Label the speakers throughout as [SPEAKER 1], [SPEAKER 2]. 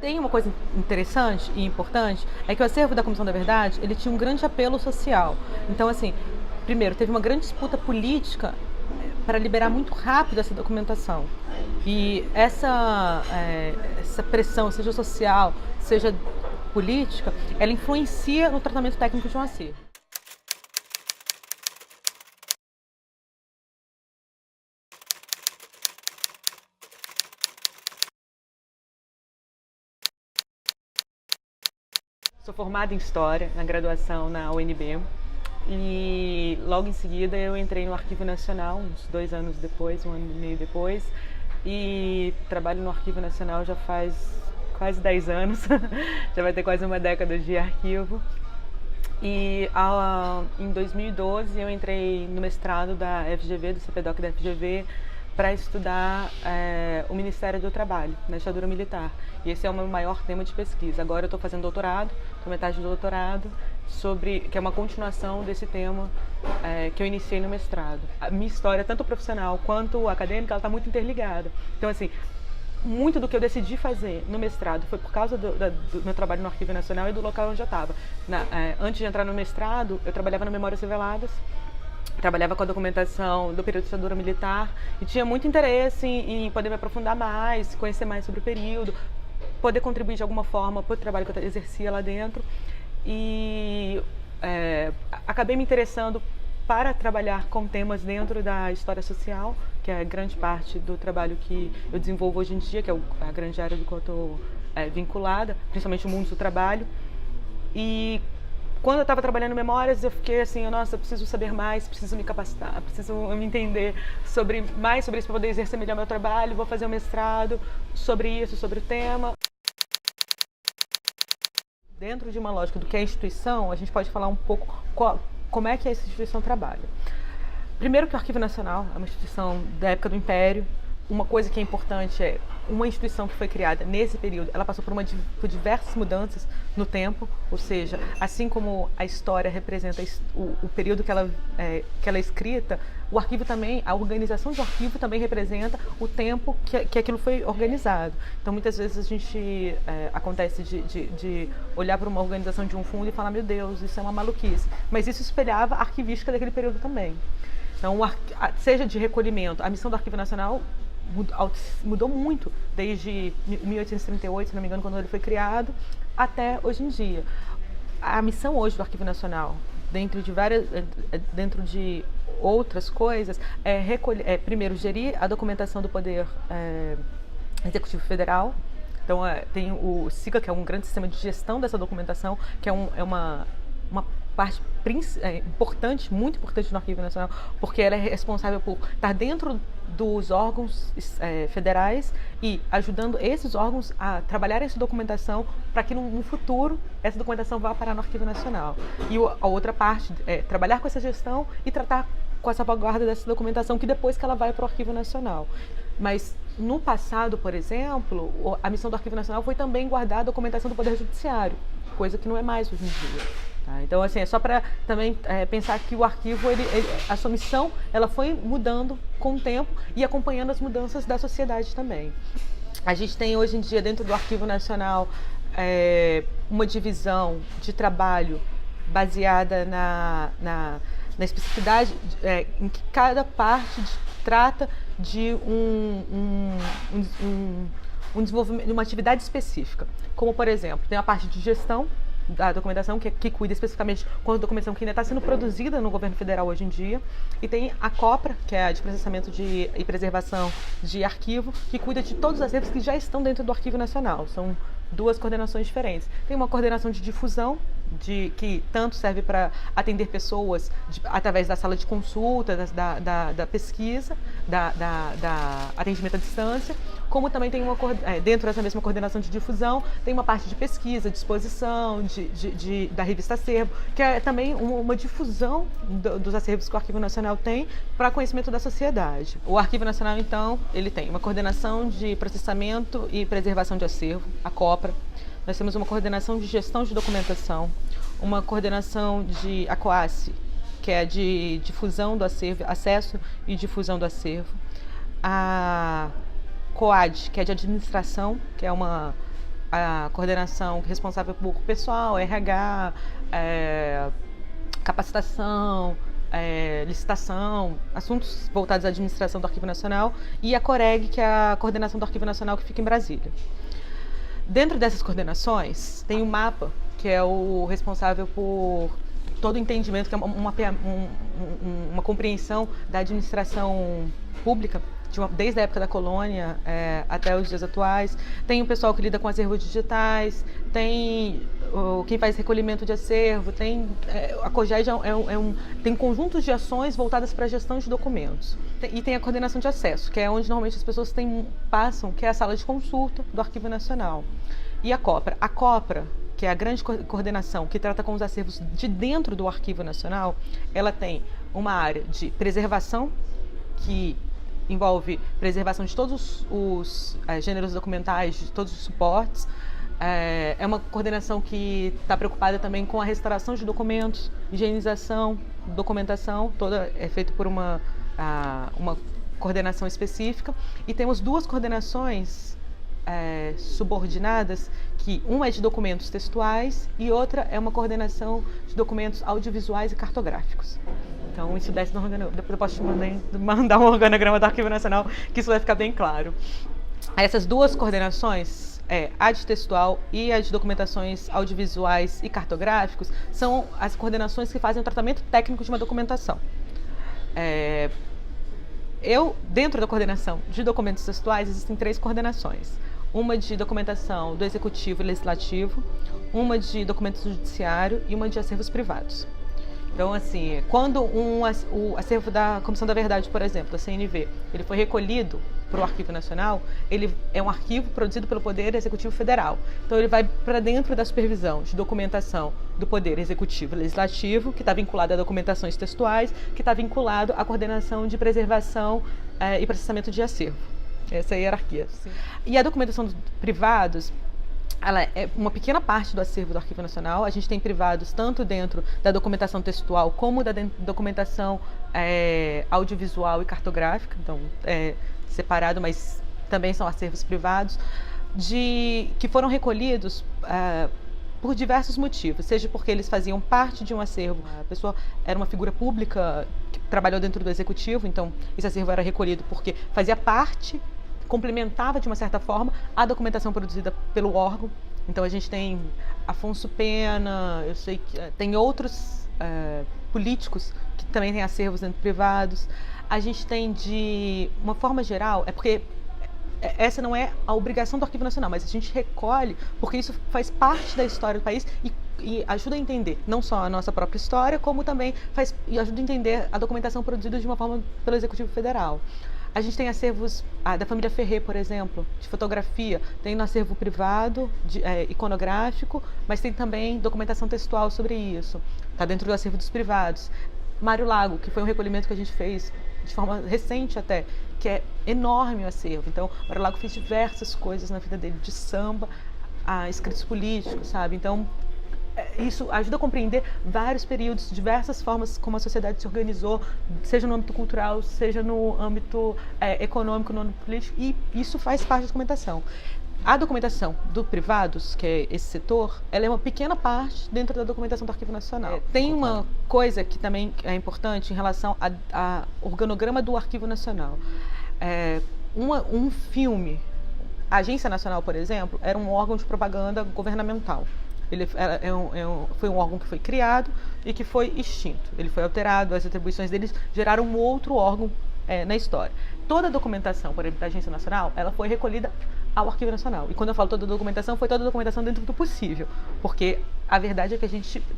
[SPEAKER 1] Tem uma coisa interessante e importante, é que o acervo da Comissão da Verdade, ele tinha um grande apelo social. Então, assim, primeiro, teve uma grande disputa política para liberar muito rápido essa documentação. E essa pressão, seja social, seja política, ela influencia no tratamento técnico de um acervo. Sou formada em História, na graduação na UNB, e logo em seguida eu entrei no Arquivo Nacional, uns 2 anos depois, 1 ano e meio depois, e trabalho no Arquivo Nacional já faz quase 10 anos, já vai ter quase uma década de arquivo. E em 2012 eu entrei no mestrado da FGV, do CPDOC da FGV, para estudar o Ministério do Trabalho, na ditadura militar. E esse é o meu maior tema de pesquisa. Agora eu estou fazendo doutorado, estou metade do doutorado, que é uma continuação desse tema que eu iniciei no mestrado. A minha história, tanto profissional quanto acadêmica, ela está muito interligada. Então, assim, muito do que eu decidi fazer no mestrado foi por causa do meu trabalho no Arquivo Nacional e do local onde eu estava. Antes de entrar no mestrado, eu trabalhava no Memórias Reveladas, trabalhava com a documentação do período da ditadura militar e tinha muito interesse em poder me aprofundar mais, conhecer mais sobre o período, poder contribuir de alguma forma para o trabalho que eu exercia lá dentro. E acabei me interessando para trabalhar com temas dentro da história social, que é grande parte do trabalho que eu desenvolvo hoje em dia, que é a grande área do qual eu estou vinculada, principalmente o mundo do trabalho. E quando eu estava trabalhando em Memórias, eu fiquei assim, nossa, eu preciso saber mais, preciso me capacitar, preciso me entender mais sobre isso para poder exercer melhor meu trabalho, vou fazer um mestrado sobre isso, sobre o tema. Dentro de uma lógica do que é a instituição, a gente pode falar um pouco como é que essa instituição trabalha. Primeiro que o Arquivo Nacional é uma instituição da época do Império. Uma coisa que é importante é uma instituição que foi criada nesse período, ela passou por diversas mudanças no tempo, ou seja, assim como a história representa o período que ela é escrita, o arquivo também, a organização do arquivo também representa o tempo que aquilo foi organizado. Então, muitas vezes a gente acontece de olhar para uma organização de um fundo e falar, meu Deus, isso é uma maluquice. Mas isso espelhava a arquivística daquele período também. Então, seja de recolhimento, a missão do Arquivo Nacional mudou muito desde 1838, se não me engano, quando ele foi criado, até hoje em dia. A missão hoje do Arquivo Nacional, dentro de outras coisas, primeiro, gerir a documentação do Poder Executivo Federal. Então, tem o SIGA, que é um grande sistema de gestão dessa documentação, que é uma parte importante, muito importante no Arquivo Nacional, porque ela é responsável por estar dentro dos órgãos federais e ajudando esses órgãos a trabalhar essa documentação para que no futuro essa documentação vá parar no Arquivo Nacional. E a outra parte é trabalhar com essa gestão e tratar com essa salvaguarda dessa documentação que depois que ela vai para o Arquivo Nacional. Mas no passado, por exemplo, a missão do Arquivo Nacional foi também guardar a documentação do Poder Judiciário, coisa que não é mais hoje em dia. Tá? Então, assim, é só para também pensar que o arquivo, a sua missão, ela foi mudando com o tempo e acompanhando as mudanças da sociedade também. A gente tem hoje em dia, dentro do Arquivo Nacional, uma divisão de trabalho baseada na especificidade em que cada parte trata de um desenvolvimento, de uma atividade específica. Como, por exemplo, tem a parte de gestão da documentação, que cuida especificamente com a documentação que ainda está sendo produzida no governo federal hoje em dia, e tem a COPRA, que é a de processamento e preservação de arquivo, que cuida de todos os acervos que já estão dentro do Arquivo Nacional. São duas coordenações diferentes. Tem uma coordenação de difusão, que tanto serve para atender pessoas através da sala de consulta, da pesquisa, da atendimento à distância, como também tem dentro dessa mesma coordenação de difusão, tem uma parte de pesquisa, de exposição, da revista Acervo, que é também uma difusão dos acervos que o Arquivo Nacional tem para conhecimento da sociedade. O Arquivo Nacional, então, ele tem uma coordenação de processamento e preservação de acervo, a COPRA. Nós temos uma coordenação de gestão de documentação, uma coordenação de ACOACE, que é de difusão do acervo, acesso e difusão do acervo. A COAD, que é de administração, que é uma a coordenação responsável por pessoal, RH, capacitação, licitação, assuntos voltados à administração do Arquivo Nacional, e a COREG, que é a coordenação do Arquivo Nacional, que fica em Brasília. Dentro dessas coordenações, tem o MAPA, que é o responsável por todo o entendimento, que é uma compreensão da administração pública, desde a época da colônia até os dias atuais. Tem o pessoal que lida com acervos digitais, tem quem faz recolhimento de acervo, a COGED tem conjuntos de ações voltadas para a gestão de documentos. E tem a coordenação de acesso, que é onde normalmente as pessoas passam, que é a sala de consulta do Arquivo Nacional. E a COPRA. A COPRA, que é a grande coordenação que trata com os acervos de dentro do Arquivo Nacional, ela tem uma área de preservação, que envolve preservação de todos os gêneros documentais, de todos os suportes. É uma coordenação que está preocupada também com a restauração de documentos, higienização, documentação, toda é feita por uma coordenação específica. E temos duas coordenações subordinadas, que uma é de documentos textuais e outra é uma coordenação de documentos audiovisuais e cartográficos. Então, isso desce no organograma. Depois eu posso te mandar um organograma do Arquivo Nacional, que isso vai ficar bem claro. Essas duas coordenações, a de textual e a de documentações audiovisuais e cartográficos, são as coordenações que fazem o tratamento técnico de uma documentação. Dentro da coordenação de documentos textuais, existem 3 coordenações. Uma de documentação do Executivo e Legislativo, uma de documentos do Judiciário e uma de acervos privados. Então, assim, quando o acervo da Comissão da Verdade, por exemplo, da CNV, ele foi recolhido para o Arquivo Nacional, ele é um arquivo produzido pelo Poder Executivo Federal. Então, ele vai para dentro da supervisão de documentação do Poder Executivo e Legislativo, que está vinculado a documentações textuais, que está vinculado à coordenação de preservação e processamento de acervo. Essa é a hierarquia. Sim. E a documentação dos privados, ela é uma pequena parte do acervo do Arquivo Nacional. A gente tem privados tanto dentro da documentação textual como da documentação audiovisual e cartográfica, então separado, mas também são acervos privados, que foram recolhidos por diversos motivos, seja porque eles faziam parte de um acervo, a pessoa era uma figura pública que trabalhou dentro do Executivo, então esse acervo era recolhido porque fazia parte, complementava de uma certa forma a documentação produzida pelo órgão. Então a gente tem Afonso Pena, eu sei que tem outros políticos que também têm acervos dentro privados. A gente tem, de uma forma geral, porque essa não é a obrigação do Arquivo Nacional, mas a gente recolhe porque isso faz parte da história do país e ajuda a entender não só a nossa própria história, como também ajuda a entender a documentação produzida de uma forma pelo Executivo Federal. A gente tem acervos da família Ferrer, por exemplo, de fotografia, tem no acervo privado, iconográfico, mas tem também documentação textual sobre isso, está dentro do acervo dos privados. Mário Lago, que foi um recolhimento que a gente fez de forma recente até, que é enorme o acervo. Então, Mário Lago fez diversas coisas na vida dele, de samba a escritos políticos, sabe? Então, isso ajuda a compreender vários períodos, diversas formas como a sociedade se organizou, seja no âmbito cultural, seja no âmbito econômico, no âmbito político, e isso faz parte da documentação. A documentação do privados, que é esse setor, ela é uma pequena parte dentro da documentação do Arquivo Nacional. Tem uma coisa que também é importante em relação ao organograma do Arquivo Nacional. Um filme, a Agência Nacional, por exemplo, era um órgão de propaganda governamental. Ele foi um órgão que foi criado e que foi extinto. Ele foi alterado, as atribuições deles geraram um outro órgão na história. Toda a documentação, por exemplo, da Agência Nacional, ela foi recolhida ao Arquivo Nacional. E quando eu falo toda a documentação, foi toda a documentação dentro do possível. Porque a verdade é que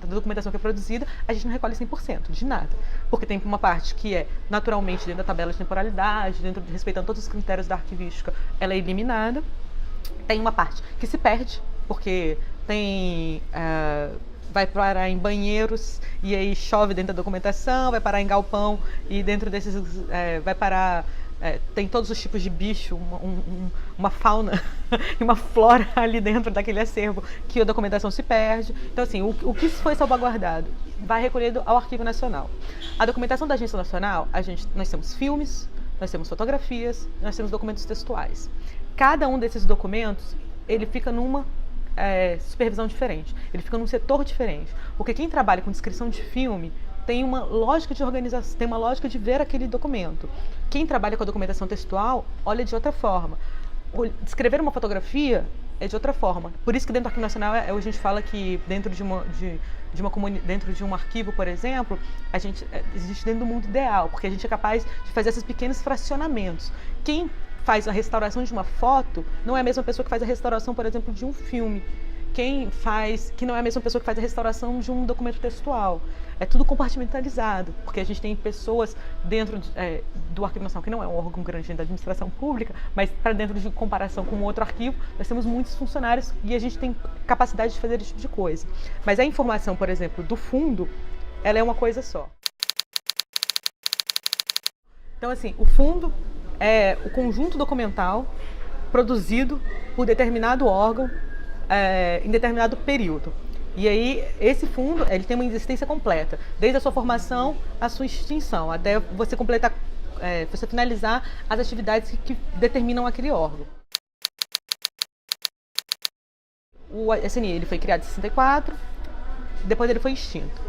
[SPEAKER 1] a documentação que é produzida, a gente não recolhe 100% de nada. Porque tem uma parte que é naturalmente dentro da tabela de temporalidade, respeitando todos os critérios da arquivística, ela é eliminada. Tem uma parte que se perde, porque vai parar em banheiros e aí chove dentro da documentação, vai parar em galpão e dentro desses vai parar, tem todos os tipos de bicho, uma fauna e uma flora ali dentro daquele acervo que a documentação se perde. Então, assim, o que foi salvaguardado vai recolhido ao Arquivo Nacional. A documentação da Agência Nacional, nós temos filmes, nós temos fotografias, nós temos documentos textuais. Cada um desses documentos, ele fica numa supervisão diferente, ele fica num setor diferente. Porque quem trabalha com descrição de filme tem uma lógica de organização, tem uma lógica de ver aquele documento. Quem trabalha com a documentação textual olha de outra forma. Descrever uma fotografia é de outra forma. Por isso que dentro do Arquivo Nacional a gente fala que dentro dentro de um arquivo, por exemplo, a gente existe dentro do mundo ideal, porque a gente é capaz de fazer esses pequenos fracionamentos. Quem faz a restauração de uma foto não é a mesma pessoa que faz a restauração, por exemplo, de um filme. Que não é a mesma pessoa que faz a restauração de um documento textual. É tudo compartimentalizado, porque a gente tem pessoas dentro do Arquivo Nacional, que não é um órgão grande da administração pública, mas para dentro de comparação com outro arquivo, nós temos muitos funcionários e a gente tem capacidade de fazer esse tipo de coisa. Mas a informação, por exemplo, do fundo, ela é uma coisa só. Então, assim, o fundo é o conjunto documental produzido por determinado órgão em determinado período. E aí, esse fundo, ele tem uma existência completa, desde a sua formação à sua extinção, até você completar, você finalizar as atividades que determinam aquele órgão. O SNI, ele foi criado em 64, depois ele foi extinto.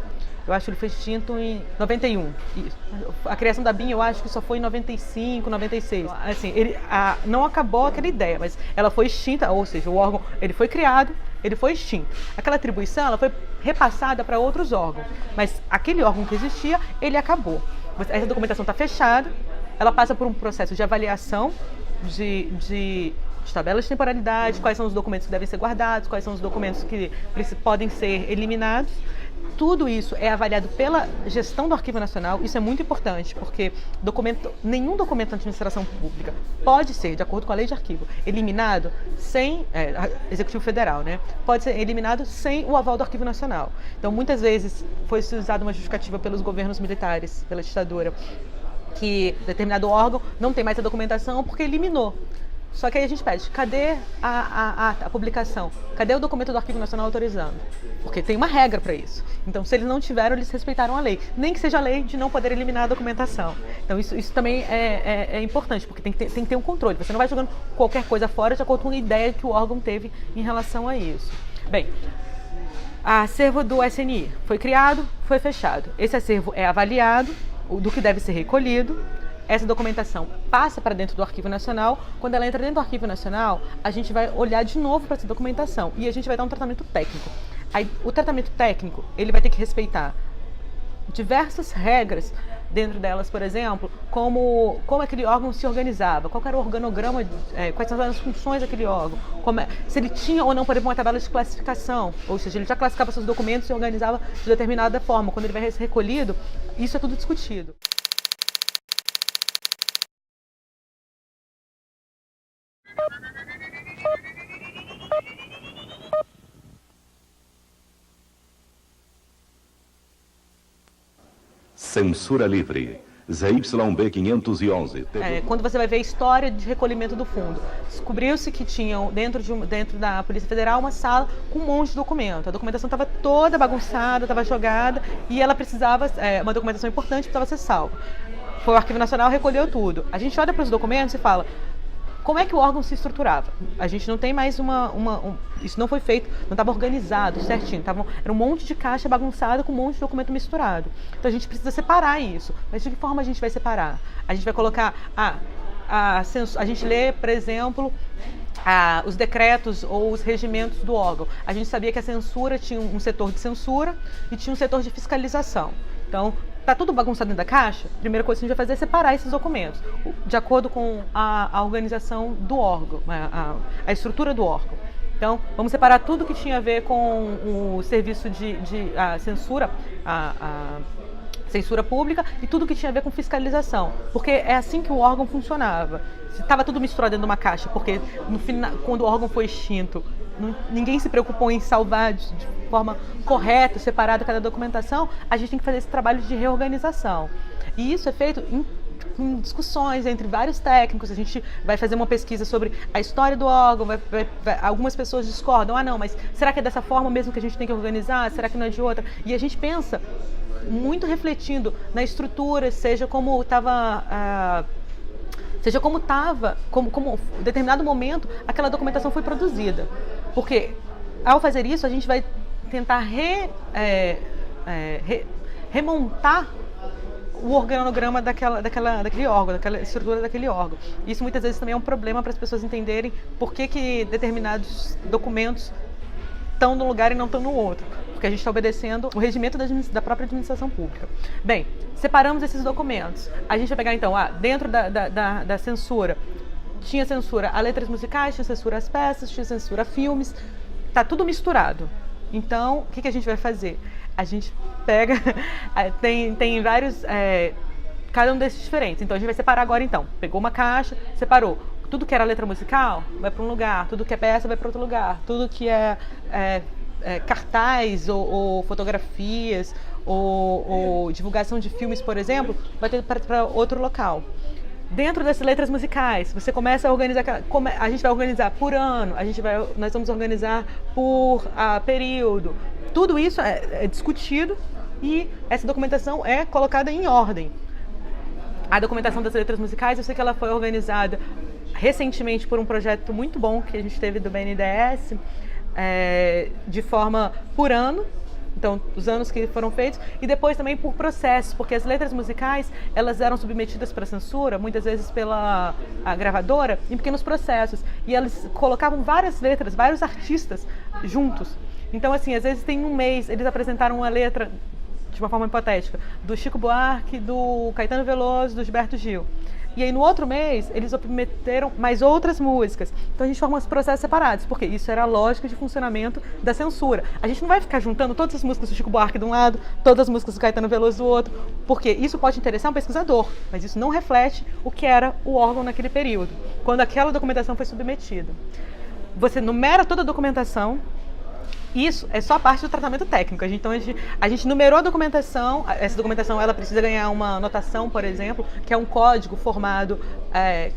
[SPEAKER 1] Eu acho que ele foi extinto em 91. A criação da BIM, eu acho que só foi em 95, 96. Assim, não acabou aquela ideia, mas ela foi extinta, ou seja, o órgão ele foi criado, ele foi extinto. Aquela atribuição ela foi repassada para outros órgãos, mas aquele órgão que existia, ele acabou. Essa documentação está fechada, ela passa por um processo de avaliação de tabelas de temporalidade, quais são os documentos que devem ser guardados, quais são os documentos que podem ser eliminados. Tudo isso é avaliado pela gestão do Arquivo Nacional. Isso é muito importante, porque nenhum documento da administração pública pode ser, de acordo com a lei de arquivo, eliminado sem, Executivo Federal, né? Pode ser eliminado sem o aval do Arquivo Nacional. Então, muitas vezes foi usada uma justificativa pelos governos militares, pela ditadura, que determinado órgão não tem mais a documentação porque eliminou. Só que aí a gente pede, cadê a publicação? Cadê o documento do Arquivo Nacional autorizando? Porque tem uma regra para isso. Então, se eles não tiveram, eles respeitaram a lei. Nem que seja a lei de não poder eliminar a documentação. Então, isso também é importante, porque tem que ter um controle. Você não vai jogando qualquer coisa fora de acordo com a ideia que o órgão teve em relação a isso. Bem, o acervo do SNI foi criado, foi fechado. Esse acervo é avaliado, do que deve ser recolhido. Essa documentação passa para dentro do Arquivo Nacional. Quando ela entra dentro do Arquivo Nacional, a gente vai olhar de novo para essa documentação e a gente vai dar um tratamento técnico. Aí, o tratamento técnico, ele vai ter que respeitar diversas regras, dentro delas, por exemplo, como aquele órgão se organizava, qual era o organograma, quais são as funções daquele órgão, se ele tinha ou não, por exemplo, uma tabela de classificação, ou seja, ele já classificava seus documentos e organizava de determinada forma. Quando ele vai ser recolhido, isso é tudo discutido.
[SPEAKER 2] Censura livre. ZYB 511.
[SPEAKER 1] Quando você vai ver a história de recolhimento do fundo, descobriu-se que tinham dentro da Polícia Federal uma sala com um monte de documento. A documentação estava toda bagunçada, estava jogada e ela precisava, uma documentação importante, precisava ser salva. Foi o Arquivo Nacional, recolheu tudo. A gente olha para os documentos e fala, como é que o órgão se estruturava? A gente não tem mais isso não foi feito, não estava organizado certinho, era um monte de caixa bagunçada com um monte de documento misturado. Então a gente precisa separar isso. Mas de que forma a gente vai separar? A gente vai colocar, a gente lê, por exemplo, os decretos ou os regimentos do órgão. A gente sabia que a censura tinha um setor de censura e tinha um setor de fiscalização. Então, está tudo bagunçado dentro da caixa, a primeira coisa que a gente vai fazer é separar esses documentos, de acordo com a organização do órgão, a estrutura do órgão. Então, vamos separar tudo que tinha a ver com o serviço de censura, a censura pública, e tudo que tinha a ver com fiscalização, porque é assim que o órgão funcionava. Se estava tudo misturado dentro de uma caixa, porque no final, quando o órgão foi extinto, ninguém se preocupou em salvar de forma correta, separada cada documentação, a gente tem que fazer esse trabalho de reorganização. E isso é feito em discussões entre vários técnicos. A gente vai fazer uma pesquisa sobre a história do órgão, algumas pessoas discordam, não, mas será que é dessa forma mesmo que a gente tem que organizar? Será que não é de outra? E a gente pensa muito refletindo na estrutura, seja como em determinado momento aquela documentação foi produzida. Porque Ao fazer isso, a gente vai tentar remontar o organograma daquele órgão, daquela estrutura daquele órgão. Isso muitas vezes também é um problema para as pessoas entenderem por que determinados documentos estão num lugar e não estão no outro, porque a gente está obedecendo o regimento da própria administração pública. Bem, separamos esses documentos. A gente vai pegar então, dentro da censura, tinha censura a letras musicais, tinha censura às peças, tinha censura a filmes, está tudo misturado. Então, o que a gente vai fazer? A gente pega, tem vários, cada um desses diferentes. Então, a gente vai separar agora então. Pegou uma caixa, separou. Tudo que era letra musical vai para um lugar, tudo que é peça vai para outro lugar, tudo que é cartaz ou fotografias ou divulgação de filmes, por exemplo, vai ter para outro local. Dentro das letras musicais, você começa a organizar, a gente vai organizar por ano, nós vamos organizar por período. Tudo isso é discutido e essa documentação é colocada em ordem. A documentação das letras musicais, eu sei que ela foi organizada recentemente por um projeto muito bom que a gente teve do BNDES, de forma por ano, então os anos que foram feitos, e depois também por processos, porque as letras musicais elas eram submetidas para censura, muitas vezes pela gravadora, em pequenos processos, e eles colocavam várias letras, vários artistas juntos. Então assim, às vezes tem um mês, eles apresentaram uma letra, de uma forma hipotética, do Chico Buarque, do Caetano Veloso, do Gilberto Gil. E aí no outro mês, eles submeteram mais outras músicas. Então a gente forma os processos separados, porque isso era a lógica de funcionamento da censura. A gente não vai ficar juntando todas as músicas do Chico Buarque de um lado, todas as músicas do Caetano Veloso do outro, porque isso pode interessar um pesquisador, mas isso não reflete o que era o órgão naquele período, quando aquela documentação foi submetida. Você numera toda a documentação. Isso é só parte do tratamento técnico. Então a gente numerou a documentação. Essa documentação ela precisa ganhar uma notação, por exemplo, que é um código formado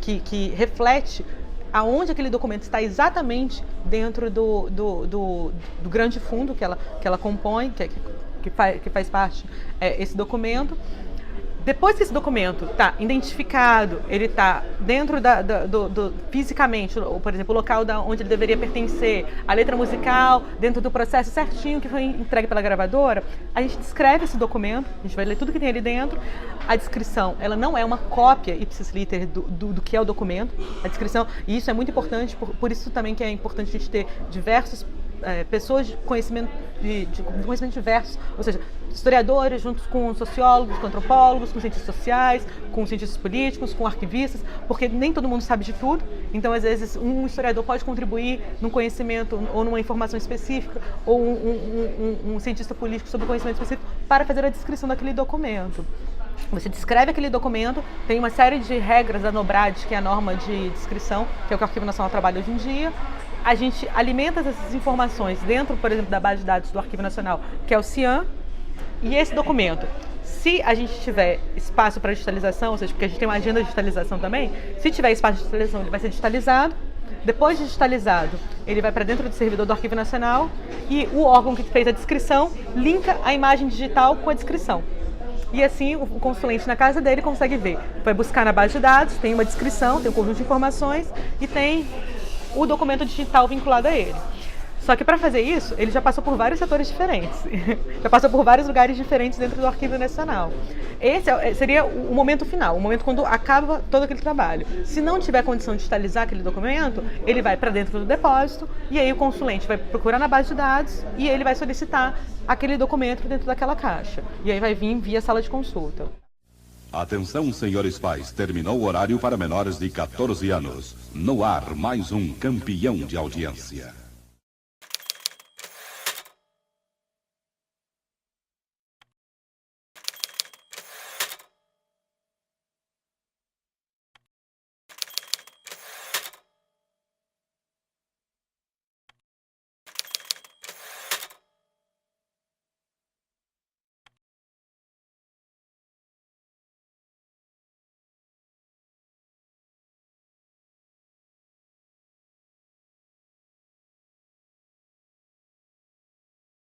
[SPEAKER 1] que reflete aonde aquele documento está exatamente dentro do grande fundo que ela compõe, que faz parte esse documento. Depois que esse documento está identificado, ele está dentro fisicamente, por exemplo, o local onde ele deveria pertencer, a letra musical, dentro do processo certinho que foi entregue pela gravadora, a gente descreve esse documento, a gente vai ler tudo que tem ali dentro. A descrição, ela não é uma cópia ipsis liter do que é o documento. A descrição, e isso é muito importante, por isso também que é importante a gente ter diversos pessoas de conhecimento diversos, ou seja, historiadores juntos com sociólogos, com antropólogos, com cientistas sociais, com cientistas políticos, com arquivistas, porque nem todo mundo sabe de tudo. Então, às vezes, um historiador pode contribuir num conhecimento ou numa informação específica, ou um cientista político sobre um conhecimento específico para fazer a descrição daquele documento. Você descreve aquele documento, tem uma série de regras da NOBRAD, que é a norma de descrição, que é o que o Arquivo Nacional trabalha hoje em dia. A gente alimenta essas informações dentro, por exemplo, da base de dados do Arquivo Nacional, que é o CIAN, e esse documento, se a gente tiver espaço para digitalização, ou seja, porque a gente tem uma agenda de digitalização também, se tiver espaço de digitalização, ele vai ser digitalizado. Depois de digitalizado, ele vai para dentro do servidor do Arquivo Nacional e o órgão que fez a descrição linka a imagem digital com a descrição. E assim o consulente na casa dele consegue ver. Vai buscar na base de dados, tem uma descrição, tem um conjunto de informações e tem o documento digital vinculado a ele. Só que para fazer isso, ele já passou por vários setores diferentes, já passou por vários lugares diferentes dentro do Arquivo Nacional. Esse seria o momento final, o momento quando acaba todo aquele trabalho. Se não tiver condição de digitalizar aquele documento, ele vai para dentro do depósito e aí o consulente vai procurar na base de dados e ele vai solicitar aquele documento dentro daquela caixa. E aí vai vir via sala de consulta.
[SPEAKER 2] Atenção, senhores pais, terminou o horário para menores de 14 anos. No ar, mais um campeão de audiência.